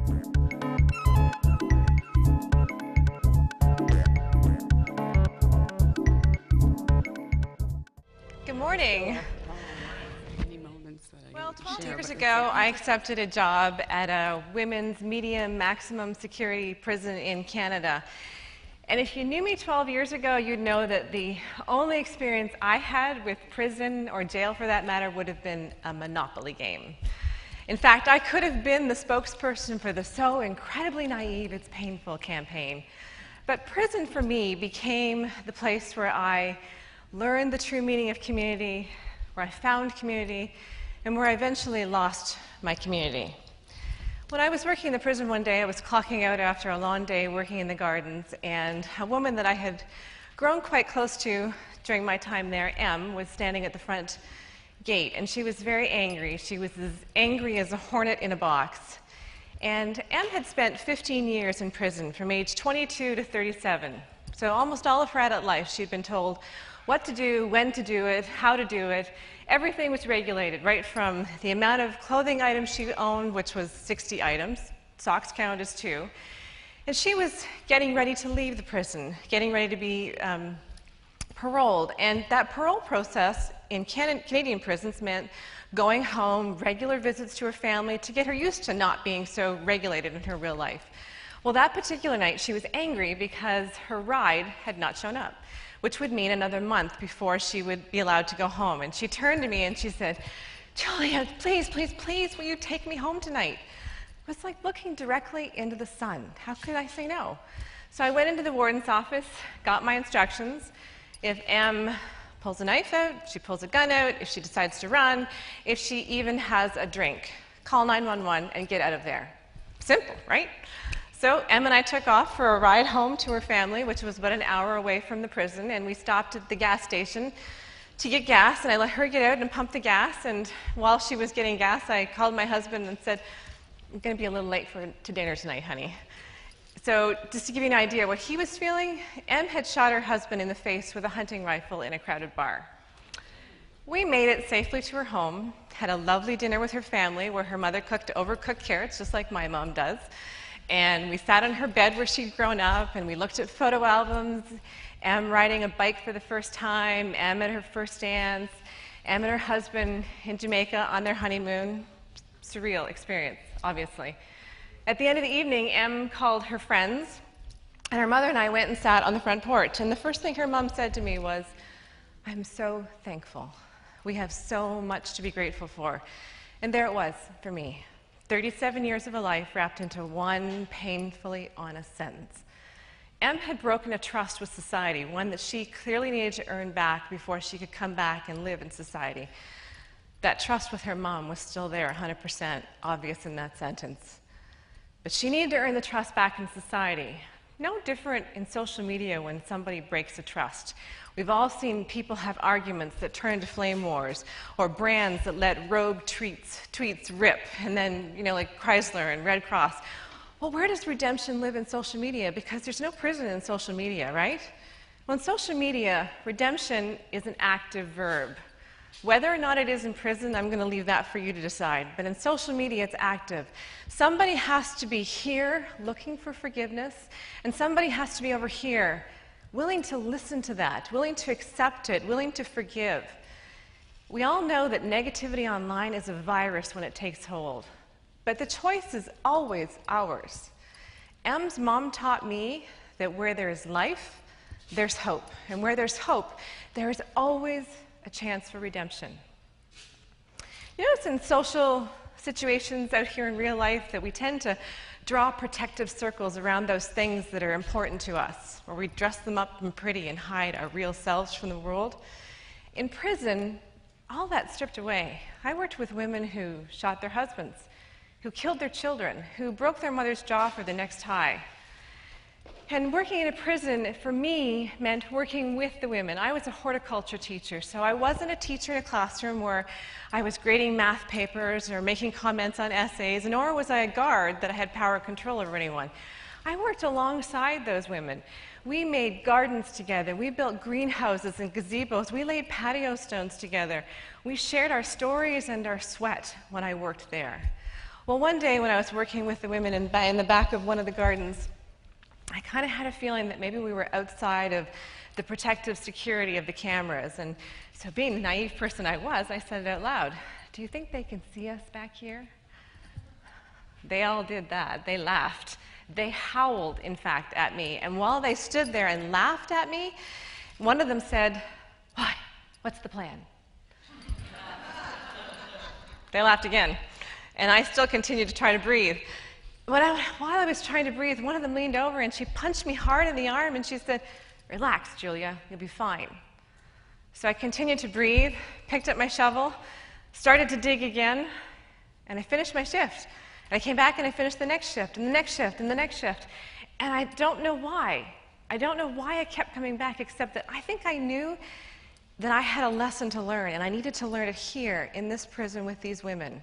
Good morning. Well, 12 years ago, I accepted a job at a women's medium maximum security prison in Canada. And if you knew me 12 years ago, you'd know that the only experience I had with prison, or jail for that matter, would have been a Monopoly game. In fact, I could have been the spokesperson for the So Incredibly Naive It's Painful campaign. But prison for me became the place where I learned the true meaning of community, where I found community, and where I eventually lost my community. When I was working in the prison one day, I was clocking out after a long day working in the gardens, and a woman that I had grown quite close to during my time there, Em, was standing at the front gate, and she was very angry. She was as angry as a hornet in a box. And Em had spent 15 years in prison, from age 22 to 37. So almost all of her adult life, she'd been told what to do, when to do it, how to do it. Everything was regulated, right from the amount of clothing items she owned, which was 60 items. Socks count as 2. And she was getting ready to leave the prison, getting ready to be paroled. And that parole process in Canadian prisons meant going home, regular visits to her family, to get her used to not being so regulated in her real life. Well, that particular night, she was angry because her ride had not shown up, which would mean another month before she would be allowed to go home. And she turned to me and she said, "Julia, please, please, please, will you take me home tonight?" It was like looking directly into the sun. How could I say no? So I went into the warden's office, got my instructions. If Em pulls a knife out, she pulls a gun out, if she decides to run, if she even has a drink, call 911 and get out of there. Simple, right? So Em and I took off for a ride home to her family, which was about an hour away from the prison, and we stopped at the gas station to get gas, and I let her get out and pump the gas, and while she was getting gas, I called my husband and said, "I'm going to be a little late to dinner tonight, honey." So just to give you an idea what he was feeling, Em had shot her husband in the face with a hunting rifle in a crowded bar. We made it safely to her home, had a lovely dinner with her family where her mother cooked overcooked carrots, just like my mom does. And we sat on her bed where she'd grown up, and we looked at photo albums, Em riding a bike for the first time, Em at her first dance, Em and her husband in Jamaica on their honeymoon. Surreal experience, obviously. At the end of the evening, Em called her friends, and her mother and I went and sat on the front porch. And the first thing her mom said to me was, "I'm so thankful. We have so much to be grateful for." And there it was for me. 37 years of a life wrapped into one painfully honest sentence. Em had broken a trust with society, one that she clearly needed to earn back before she could come back and live in society. That trust with her mom was still there, 100% obvious in that sentence. But she needed to earn the trust back in society. No different in social media when somebody breaks a trust. We've all seen people have arguments that turn into flame wars, or brands that let rogue tweets rip, and then, like Chrysler and Red Cross. Well, where does redemption live in social media? Because there's no prison in social media, right? Well, in social media, redemption is an active verb. Whether or not it is in prison, I'm going to leave that for you to decide. But in social media, it's active. Somebody has to be here looking for forgiveness, and somebody has to be over here willing to listen to that, willing to accept it, willing to forgive. We all know that negativity online is a virus when it takes hold, but the choice is always ours. Em's mom taught me that where there is life, there's hope. And where there's hope, there is always a chance for redemption. You notice in social situations out here in real life that we tend to draw protective circles around those things that are important to us, where we dress them up and pretty and hide our real selves from the world. In prison, all that's stripped away. I worked with women who shot their husbands, who killed their children, who broke their mother's jaw for the next high. And working in a prison, for me, meant working with the women. I was a horticulture teacher, so I wasn't a teacher in a classroom where I was grading math papers or making comments on essays, nor was I a guard that I had power control over anyone. I worked alongside those women. We made gardens together. We built greenhouses and gazebos. We laid patio stones together. We shared our stories and our sweat when I worked there. Well, one day when I was working with the women in the back of one of the gardens, I kind of had a feeling that maybe we were outside of the protective security of the cameras. And so being the naive person I was, I said it out loud. Do you think they can see us back here? They all did that. They laughed. They howled, in fact, at me. And while they stood there and laughed at me, one of them said, "Why? What's the plan?" They laughed again. And I still continued to try to breathe. While I was trying to breathe, one of them leaned over and she punched me hard in the arm and she said, "Relax, Julia, you'll be fine." So I continued to breathe, picked up my shovel, started to dig again, and I finished my shift. And I came back and I finished the next shift, and the next shift, and the next shift. And I don't know why. I don't know why I kept coming back, except that I think I knew that I had a lesson to learn, and I needed to learn it here in this prison with these women.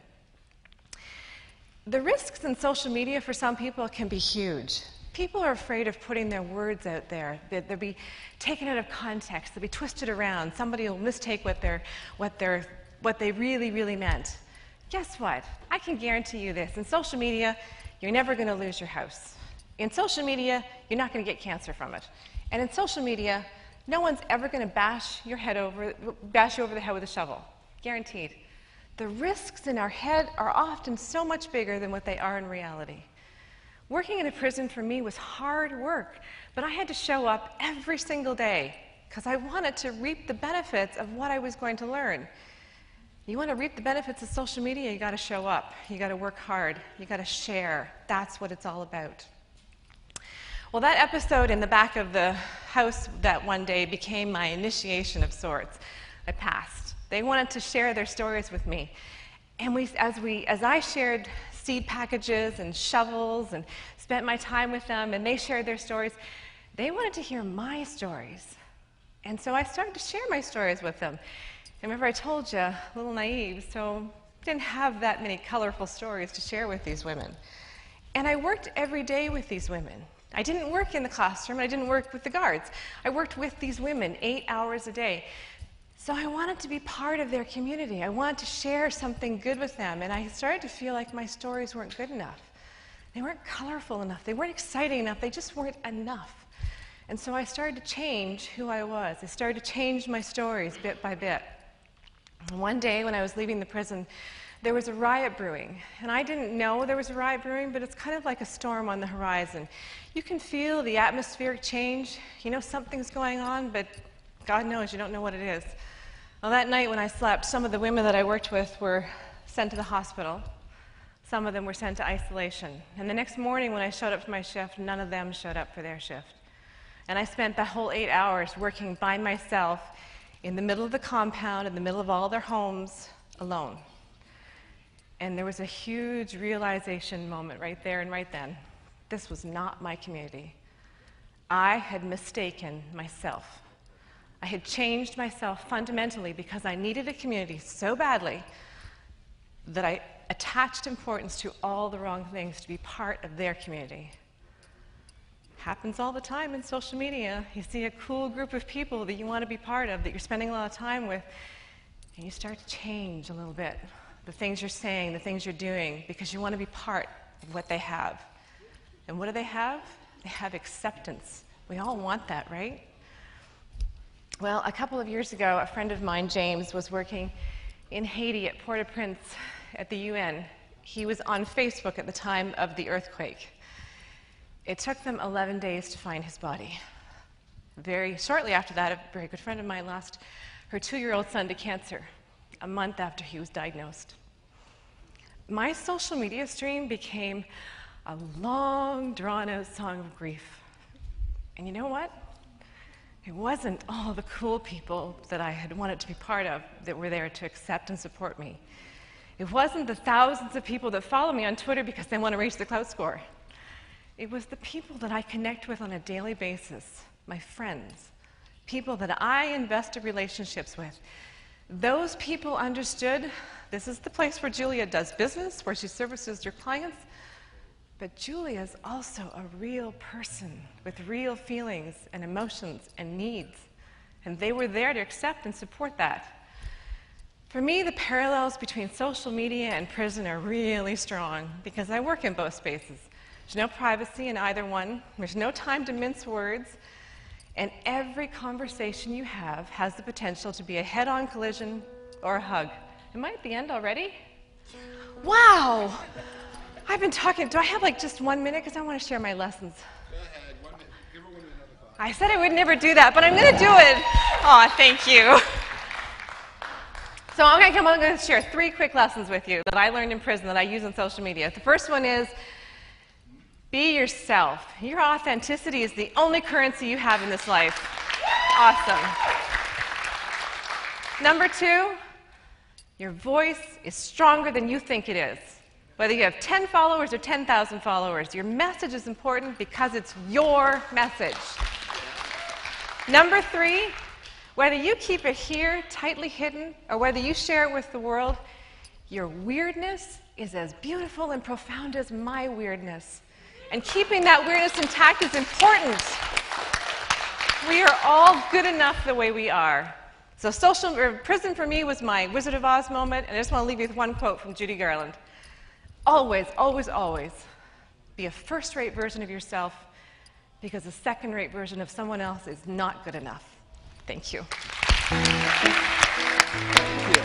The risks in social media for some people can be huge. People are afraid of putting their words out there. They'll be taken out of context. They'll be twisted around. Somebody will mistake what they really, really meant. Guess what? I can guarantee you this. In social media, you're never going to lose your house. In social media, you're not going to get cancer from it. And in social media, no one's ever going to bash you over the head with a shovel. Guaranteed. The risks in our head are often so much bigger than what they are in reality. Working in a prison for me was hard work, but I had to show up every single day because I wanted to reap the benefits of what I was going to learn. You want to reap the benefits of social media, you got to show up. You got to work hard. You got to share. That's what it's all about. Well, that episode in the back of the house that one day became my initiation of sorts. I passed. They wanted to share their stories with me. And as I shared seed packages and shovels and spent my time with them and they shared their stories, they wanted to hear my stories. And so I started to share my stories with them. And remember I told you, a little naive, so I didn't have that many colorful stories to share with these women. And I worked every day with these women. I didn't work in the classroom, I didn't work with the guards. I worked with these women 8 hours a day. So I wanted to be part of their community. I wanted to share something good with them, and I started to feel like my stories weren't good enough. They weren't colorful enough. They weren't exciting enough. They just weren't enough. And so I started to change who I was. I started to change my stories bit by bit. And one day when I was leaving the prison, there was a riot brewing. And I didn't know there was a riot brewing, but it's kind of like a storm on the horizon. You can feel the atmospheric change. You know something's going on, but God knows you don't know what it is. Well, that night when I slept, some of the women that I worked with were sent to the hospital. Some of them were sent to isolation. And the next morning when I showed up for my shift, none of them showed up for their shift. And I spent the whole 8 hours working by myself in the middle of the compound, in the middle of all their homes, alone. And there was a huge realization moment right there and right then. This was not my community. I had mistaken myself. I had changed myself fundamentally because I needed a community so badly that I attached importance to all the wrong things to be part of their community. Happens all the time in social media. You see a cool group of people that you want to be part of, that you're spending a lot of time with, and you start to change a little bit. The things you're saying, the things you're doing, because you want to be part of what they have. And what do they have? They have acceptance. We all want that, right? Well, a couple of years ago, a friend of mine, James, was working in Haiti at Port-au-Prince at the UN. He was on Facebook at the time of the earthquake. It took them 11 days to find his body. Very shortly after that, a very good friend of mine lost her 2-year-old son to cancer a month after he was diagnosed. My social media stream became a long, drawn-out song of grief. And you know what? It wasn't all the cool people that I had wanted to be part of that were there to accept and support me. It wasn't the thousands of people that follow me on Twitter because they want to reach the clout score. It was the people that I connect with on a daily basis, my friends, people that I invested relationships with. Those people understood this is the place where Julia does business, where she services your clients, but Julia is also a real person with real feelings and emotions and needs, and they were there to accept and support that. For me, the parallels between social media and prison are really strong because I work in both spaces. There's no privacy in either one. There's no time to mince words. And every conversation you have has the potential to be a head-on collision or a hug. Am I at the end already? Wow! I've been talking. Do I have like just 1 minute? Because I want to share my lessons. Go ahead. 1 minute. Give her 1 minute on the clock. I said I would never do that, but I'm going to do it. Aw, thank you. So I'm going to share 3 quick lessons with you that I learned in prison that I use on social media. The first one is, be yourself. Your authenticity is the only currency you have in this life. Awesome. Number 2, your voice is stronger than you think it is. Whether you have 10 followers or 10,000 followers, your message is important because it's your message. Number 3, whether you keep it here, tightly hidden, or whether you share it with the world, your weirdness is as beautiful and profound as my weirdness. And keeping that weirdness intact is important. We are all good enough the way we are. So prison for me was my Wizard of Oz moment, and I just want to leave you with one quote from Judy Garland. Always, always, always be a first-rate version of yourself, because a second-rate version of someone else is not good enough. Thank you. Thank you.